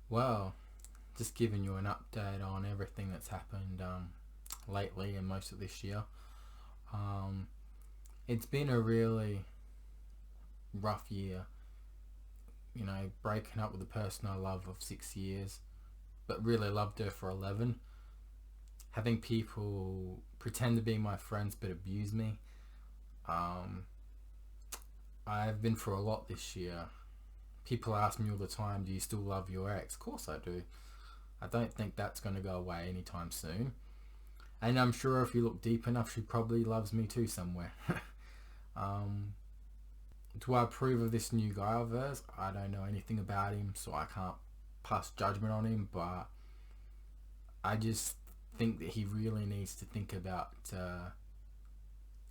Well, just giving you an update on everything that's happened lately and most of this year. Um, it's been a really rough year. Breaking up with a person I love of 6 years, but really loved her for 11. Having people pretend to be my friends but abuse me. Um, I've been through a lot this year. People ask me all the time, do you still love your ex? Of course I do. I don't think that's going to go away anytime soon. And I'm sure if you look deep enough, she probably loves me too somewhere. um, do I approve of this new guy of hers? I don't know anything about him, so I can't pass judgment on him, but I just think that he really needs to think about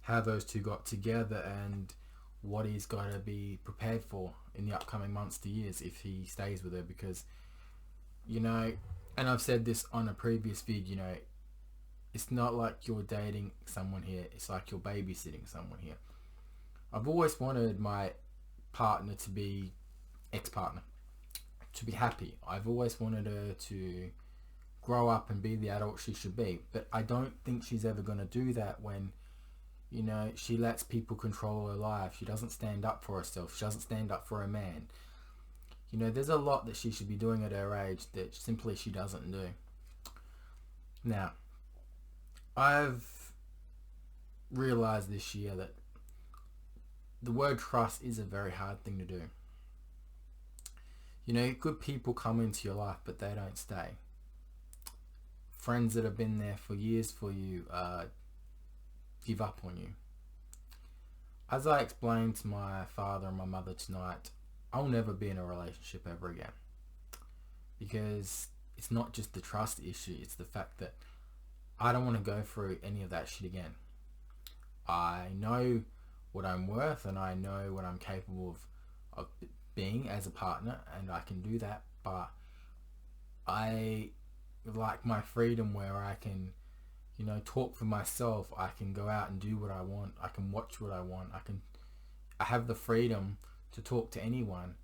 how those two got together and what he's got to be prepared for in the upcoming months to years if he stays with her, because and I've said this on a previous vid, it's not like you're dating someone here, it's like you're babysitting someone here. I've always wanted my partner to be ex-partner to be happy. I've always wanted her to grow up and be the adult she should be, but I don't think she's ever going to do that when she lets people control her life. She doesn't stand up for herself. She doesn't stand up for a man. There's a lot that she should be doing at her age that simply she doesn't do. Now, I've realized this year that the word trust is a very hard thing to do. Good people come into your life, but they don't stay. Friends that have been there for years for you give up on you. As I explained to my father and my mother tonight, I'll never be in a relationship ever again. Because it's not just the trust issue, it's the fact that I don't want to go through any of that shit again. I know what I'm worth and I know what I'm capable of being as a partner, and I can do that, but I like my freedom where I can talk for myself. I can go out and do what I want. I can watch what I want. I have the freedom to talk to anyone.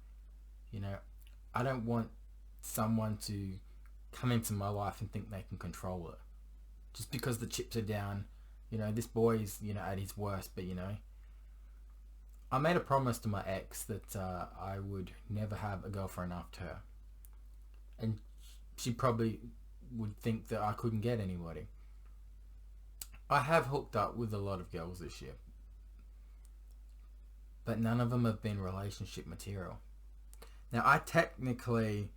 I don't want someone to come into my life and think they can control it. Just because the chips are down, this boy's, at his worst, but I made a promise to my ex that I would never have a girlfriend after her. And she probably would think that I couldn't get anybody. I have hooked up with a lot of girls this year, but none of them have been relationship material. Now, I technically,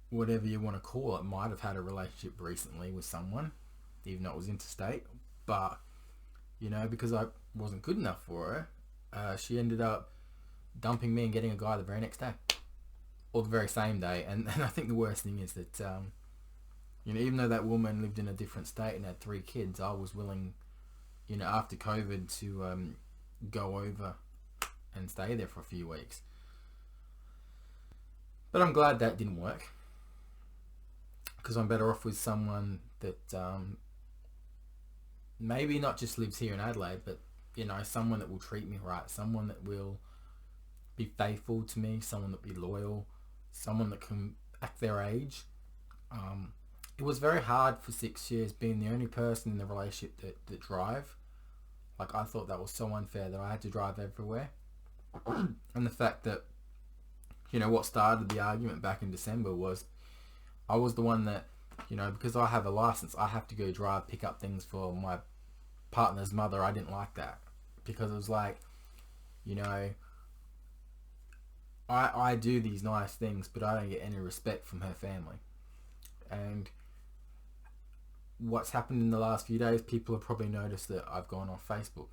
whatever you want to call it, might have had a relationship recently with someone, even though it was interstate, but because I wasn't good enough for her, she ended up dumping me and getting a guy the very next day, or the very same day. And I think the worst thing is that even though that woman lived in a different state and had 3 kids, I was willing, after COVID, to go over and stay there for a few weeks. But I'm glad that didn't work, because I'm better off with someone that maybe not just lives here in Adelaide, but someone that will treat me right, someone that will be faithful to me, someone that will be loyal, someone that can act their age. It was very hard for 6 years being the only person in the relationship that drive. Like, I thought that was so unfair that I had to drive everywhere. And the fact that, what started the argument back in December was I was the one that, because I have a license, I have to go drive, pick up things for my partner's mother. I didn't like that, because it was like, I do these nice things, but I don't get any respect from her family. And what's happened in the last few days, people have probably noticed that I've gone off Facebook.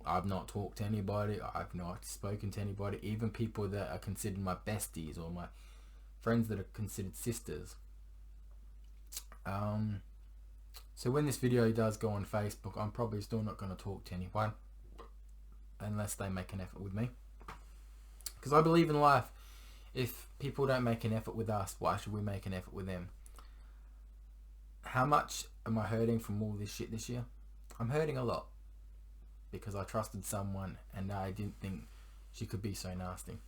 I've not talked to anybody. I've not spoken to anybody, even people that are considered my besties or my friends that are considered sisters. So when this video does go on Facebook, I'm probably still not going to talk to anyone unless they make an effort with me. Because I believe in life, if people don't make an effort with us, why should we make an effort with them? How much am I hurting from all this shit this year? I'm hurting a lot, because I trusted someone and I didn't think she could be so nasty.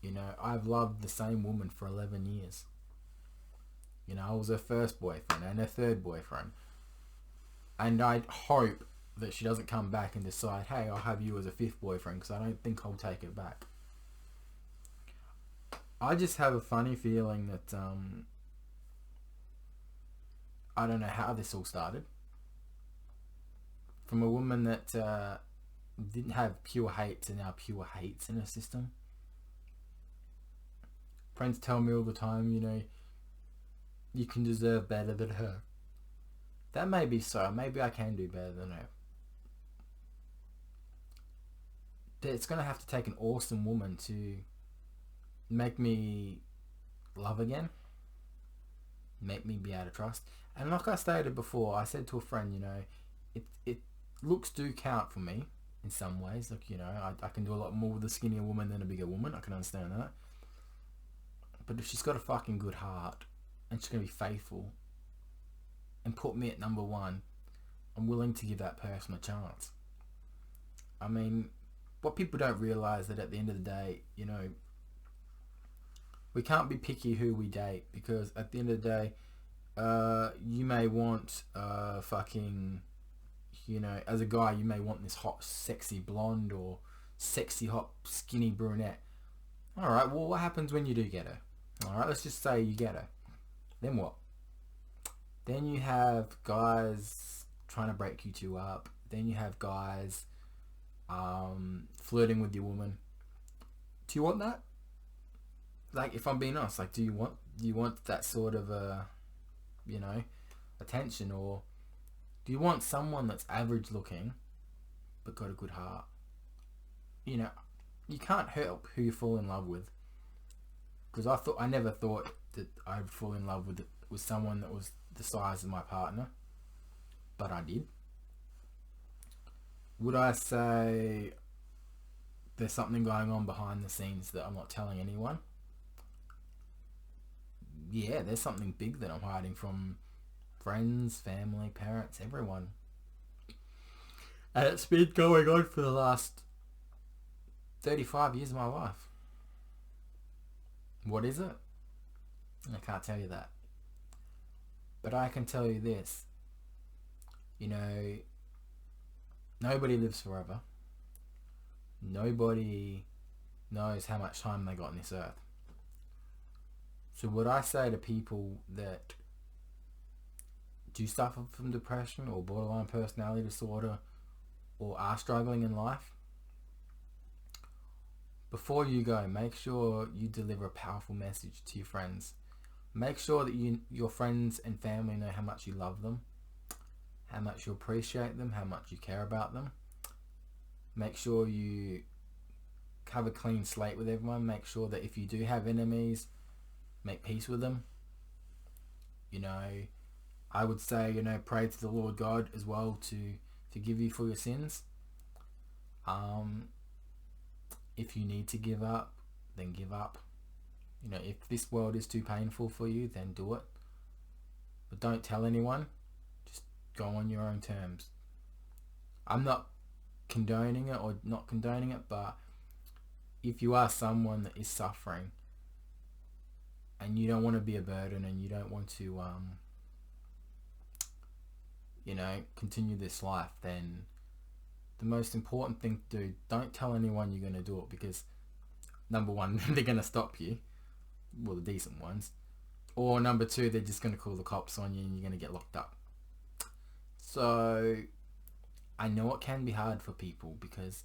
You know, I've loved the same woman for 11 years. You know, I was her first boyfriend and her third boyfriend. And I hope that she doesn't come back and decide, hey, I'll have you as a fifth boyfriend, because I don't think I'll take it back. I just have a funny feeling that, I don't know how this all started. From a woman that didn't have pure hate to now pure hates in her system. Friends tell me all the time, you know, you can deserve better than her. That may be so. Maybe I can do better than her. It's going to have to take an awesome woman to make me love again. Make me be able to trust. And like I stated before, I said to a friend, you know, it looks do count for me in some ways. Like, you know, I can do a lot more with a skinnier woman than a bigger woman. I can understand that. But if she's got a fucking good heart and she's going to be faithful and put me at number one, I'm willing to give that person a chance. I mean, what people don't realise that at the end of the day, you know, we can't be picky who we date, because at the end of the day, you may want fucking, you know, as a guy, you may want this hot, sexy blonde or sexy, hot, skinny brunette. Alright, well, what happens when you do get her? Alright, let's just say you get her. Then what? Then you have guys trying to break you two up. Then you have guys flirting with your woman. Do you want that? Like, if I'm being honest, like, do you want that sort of you know, attention? Or do you want someone that's average looking but got a good heart? You know, you can't help who you fall in love with. Because I never thought that I'd fall in love with someone that was the size of my partner, but I did. Would I say there's something going on behind the scenes that I'm not telling anyone? Yeah, there's something big that I'm hiding from friends, family, parents, everyone. And it's been going on for the last 35 years of my life. What is it? I can't tell you that. But I can tell you this. You know, nobody lives forever. Nobody knows how much time they got on this earth. So what I say to people that do suffer from depression or borderline personality disorder or are struggling in life, before you go, make sure you deliver a powerful message to your friends. Make sure that your friends and family know how much you love them, how much you appreciate them, how much you care about them. Make sure you have a clean slate with everyone. Make sure that if you do have enemies, make peace with them. You know, I would say, you know, pray to the Lord God as well to forgive you for your sins. If you need to give up, then give up. You know, if this world is too painful for you, then do it. But don't tell anyone. Just go on your own terms. I'm not condoning it or not condoning it, but if you are someone that is suffering and you don't want to be a burden and you don't want to, you know, continue this life, then the most important thing to do, don't tell anyone you're going to do it, because number one, they're going to stop you. Well, the decent ones. Or number two, they're just going to call the cops on you and you're going to get locked up. So I know it can be hard for people, because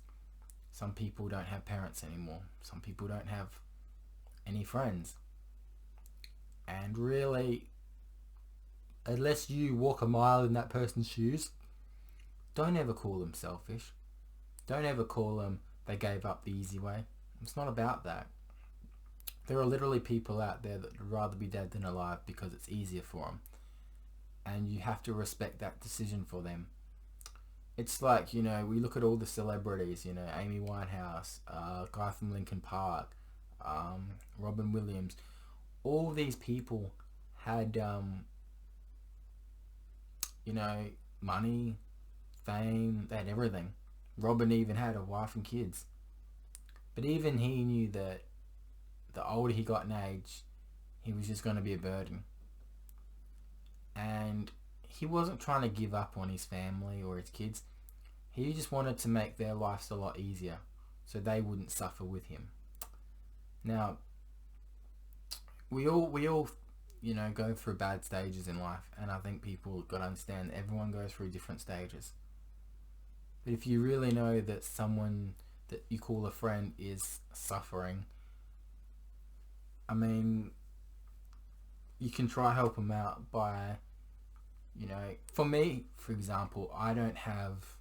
some people don't have parents anymore. Some people don't have any friends. And really, unless you walk a mile in that person's shoes, don't ever call them selfish. Don't ever call them they gave up the easy way. It's not about that. There are literally people out there that would rather be dead than alive because it's easier for them. And you have to respect that decision for them. It's like, you know, we look at all the celebrities, you know, Amy Winehouse, guy from Linkin Park, Robin Williams. All these people had, you know, money, fame, they had everything. Robin even had a wife and kids. But even he knew that the older he got in age, he was just going to be a burden. And he wasn't trying to give up on his family or his kids. He just wanted to make their lives a lot easier so they wouldn't suffer with him. Now, we all go through bad stages in life, and I think people got to understand that everyone goes through different stages. But if you really know that someone that you call a friend is suffering, I mean, you can try help them out by, for me, for example, I don't have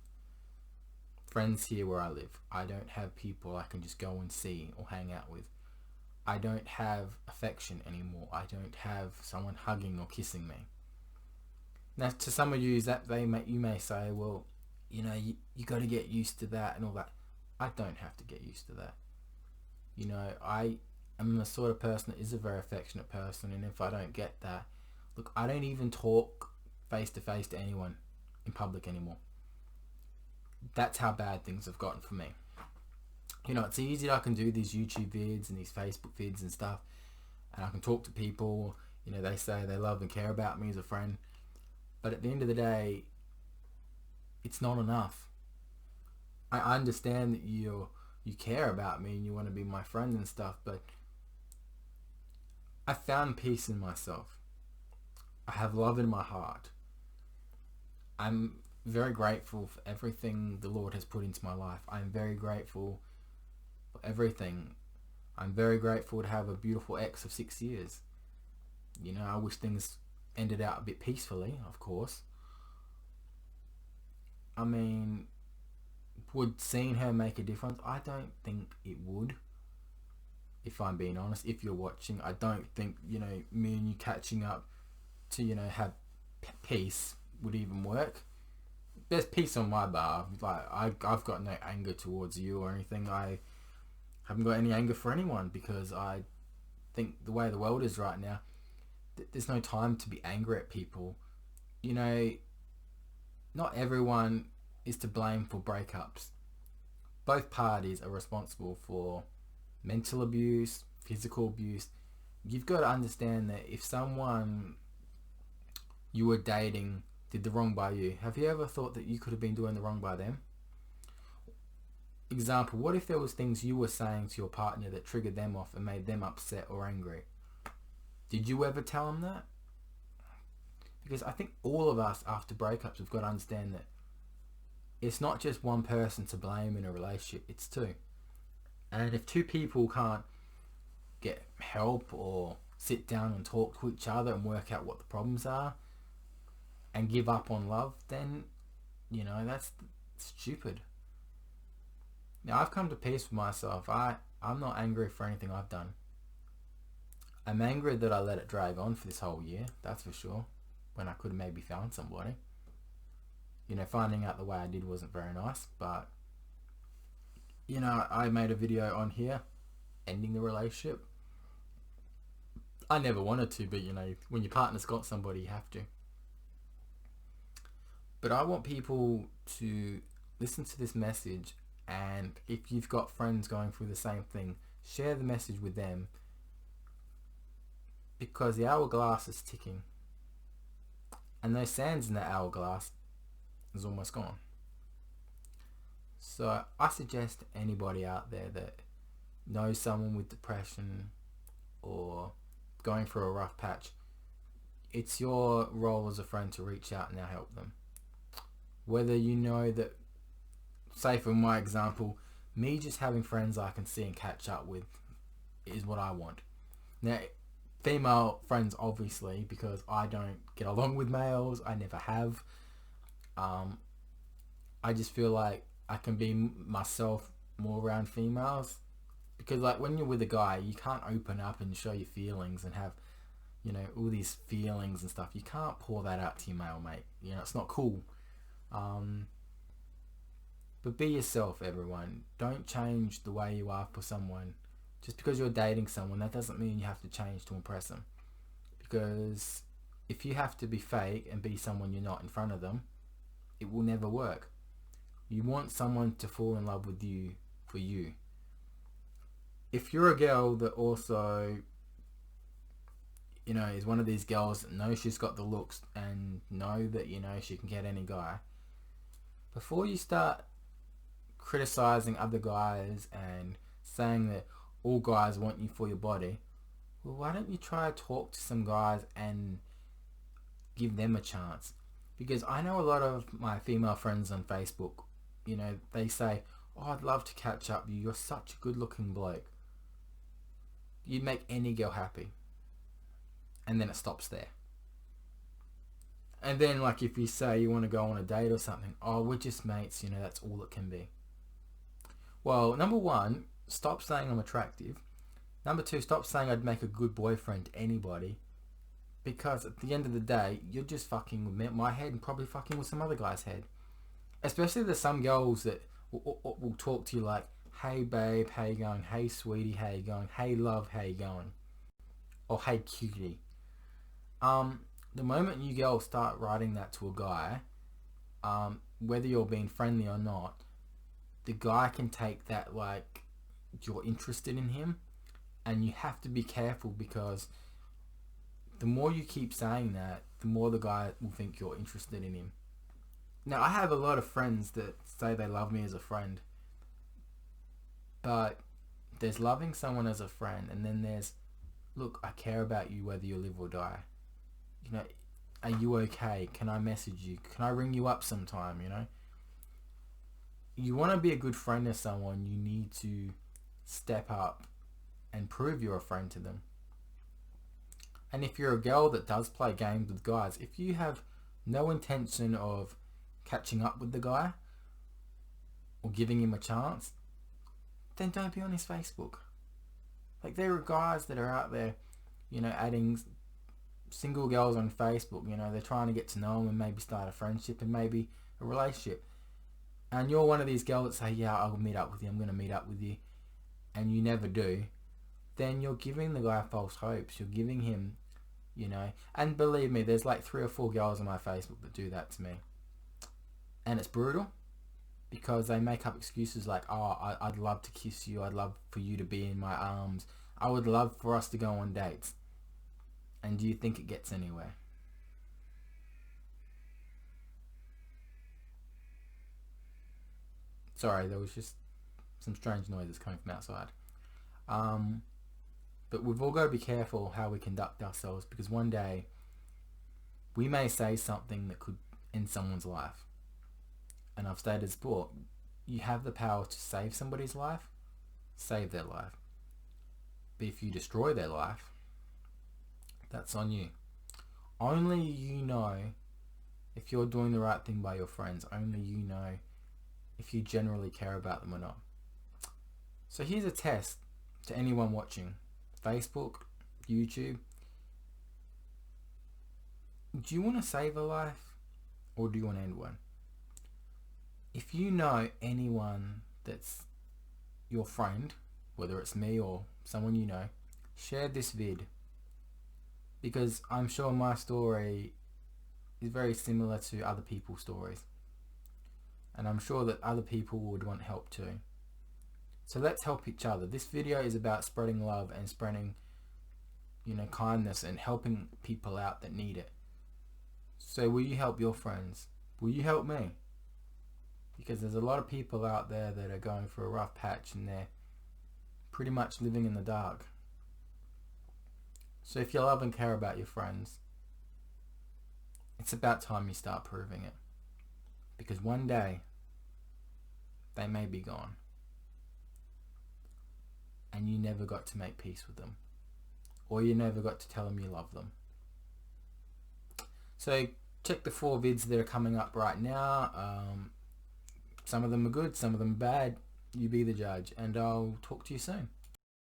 friends here where I live. I don't have people I can just go and see or hang out with. I don't have affection anymore. I don't have someone hugging or kissing me. Now, to some of you, you may say, well, you got to get used to that and all that. I don't have to get used to that. I am the sort of person that is a very affectionate person, and if I don't get that, look, I don't even talk face to face to anyone in public anymore. That's how bad things have gotten for me. It's easy that I can do these YouTube vids and these Facebook vids and stuff, and I can talk to people. They say they love and care about me as a friend, but at the end of the day, it's not enough. I understand that you care about me and you want to be my friend and stuff, but I found peace in myself. I have love in my heart. I'm very grateful for everything the Lord has put into my life. I'm very grateful for everything. I'm very grateful to have a beautiful ex of 6 years. I wish things ended out a bit peacefully, of course. I mean, would seeing her make a difference? I don't think it would. If I'm being honest, if you're watching, I don't think, me and you catching up to, have peace would even work. There's peace on my behalf. Like, I've got no anger towards you or anything. I haven't got any anger for anyone, because I think the way the world is right now, there's no time to be angry at people. Not everyone is to blame for breakups. Both parties are responsible for mental abuse, physical abuse. You've got to understand that if someone you were dating did the wrong by you, have you ever thought that you could have been doing the wrong by them? Example, what if there was things you were saying to your partner that triggered them off and made them upset or angry? Did you ever tell them that? Because I think all of us after breakups have got to understand that it's not just one person to blame in a relationship, it's two. And if two people can't get help or sit down and talk to each other and work out what the problems are and give up on love, then, that's stupid. Now, I've come to peace with myself. I'm not angry for anything I've done. I'm angry that I let it drag on for this whole year, that's for sure, when I could have maybe found somebody. Finding out the way I did wasn't very nice, but, I made a video on here ending the relationship. I never wanted to, but, when your partner's got somebody, you have to. But I want people to listen to this message, and if you've got friends going through the same thing, share the message with them, because the hourglass is ticking, and those sands in that hourglass is almost gone. So I suggest anybody out there that knows someone with depression or going through a rough patch, it's your role as a friend to reach out and now help them. Whether that, say for my example, me just having friends I can see and catch up with is what I want. Now, female friends, obviously, because I don't get along with males, I never have. I just feel like I can be myself more around females, because like when you're with a guy, you can't open up and show your feelings and have, all these feelings and stuff. You can't pour that out to your male mate. It's not cool. But be yourself, everyone. Don't change the way you are for someone. Just because you're dating someone, that doesn't mean you have to change to impress them. Because if you have to be fake and be someone you're not in front of them, it will never work. You want someone to fall in love with you for you. if you're a girl that also, is one of these girls that knows she's got the looks and know that, she can get any guy, before you start criticizing other guys and saying that all guys want you for your body, well, why don't you try to talk to some guys and give them a chance? Because I know a lot of my female friends on Facebook, they say, oh, I'd love to catch up with you. You're such a good looking bloke. You'd make any girl happy. And then it stops there. And then, like, if you say you want to go on a date or something, oh, we're just mates, that's all it can be. Well, number one, stop saying I'm attractive. Number two, stop saying I'd make a good boyfriend to anybody. Because at the end of the day, you're just fucking with my head and probably fucking with some other guy's head. Especially there's some girls that will talk to you like, hey babe, how you going? Hey sweetie, how you going? Hey love, how you going? Or hey cutie. The moment you girls start writing that to a guy, whether you're being friendly or not, the guy can take that like you're interested in him, and you have to be careful, because the more you keep saying that, the more the guy will think you're interested in him. Now, I have a lot of friends that say they love me as a friend, but there's loving someone as a friend, and then there's, look, I care about you whether you live or die. Are you okay? Can I message you? Can I ring you up sometime, You want to be a good friend to someone, you need to step up and prove you're a friend to them. And if you're a girl that does play games with guys, if you have no intention of catching up with the guy or giving him a chance, then don't be on his Facebook. Like, there are guys that are out there, adding single girls on Facebook. They're trying to get to know them and maybe start a friendship and maybe a relationship. And you're one of these girls that say, yeah, I'll meet up with you, I'm going to meet up with you, and you never do. Then you're giving the guy false hopes. You're giving him, and believe me, there's like 3 or 4 girls on my Facebook that do that to me. And it's brutal, because they make up excuses like, oh, I'd love to kiss you, I'd love for you to be in my arms, I would love for us to go on dates. And do you think it gets anywhere? Sorry, there was just some strange noises coming from outside. But we've all got to be careful how we conduct ourselves, because one day we may say something that could end someone's life. And I've stated before, you have the power to save somebody's life, save their life. But if you destroy their life, that's on you. Only you know if you're doing the right thing by your friends. Only you know if you generally care about them or not. So here's a test to anyone watching. Facebook, YouTube. Do you want to save a life, or do you want to end one? If you know anyone that's your friend, whether it's me or someone you know, share this vid. Because I'm sure my story is very similar to other people's stories. And I'm sure that other people would want help too. So let's help each other. This video is about spreading love and spreading, kindness and helping people out that need it. So will you help your friends? Will you help me? Because there's a lot of people out there that are going through a rough patch and they're pretty much living in the dark. So if you love and care about your friends, it's about time you start proving it. Because one day, they may be gone. And you never got to make peace with them. Or you never got to tell them you love them. So check the 4 vids that are coming up right now. Some of them are good, some of them are bad. You be the judge. And I'll talk to you soon.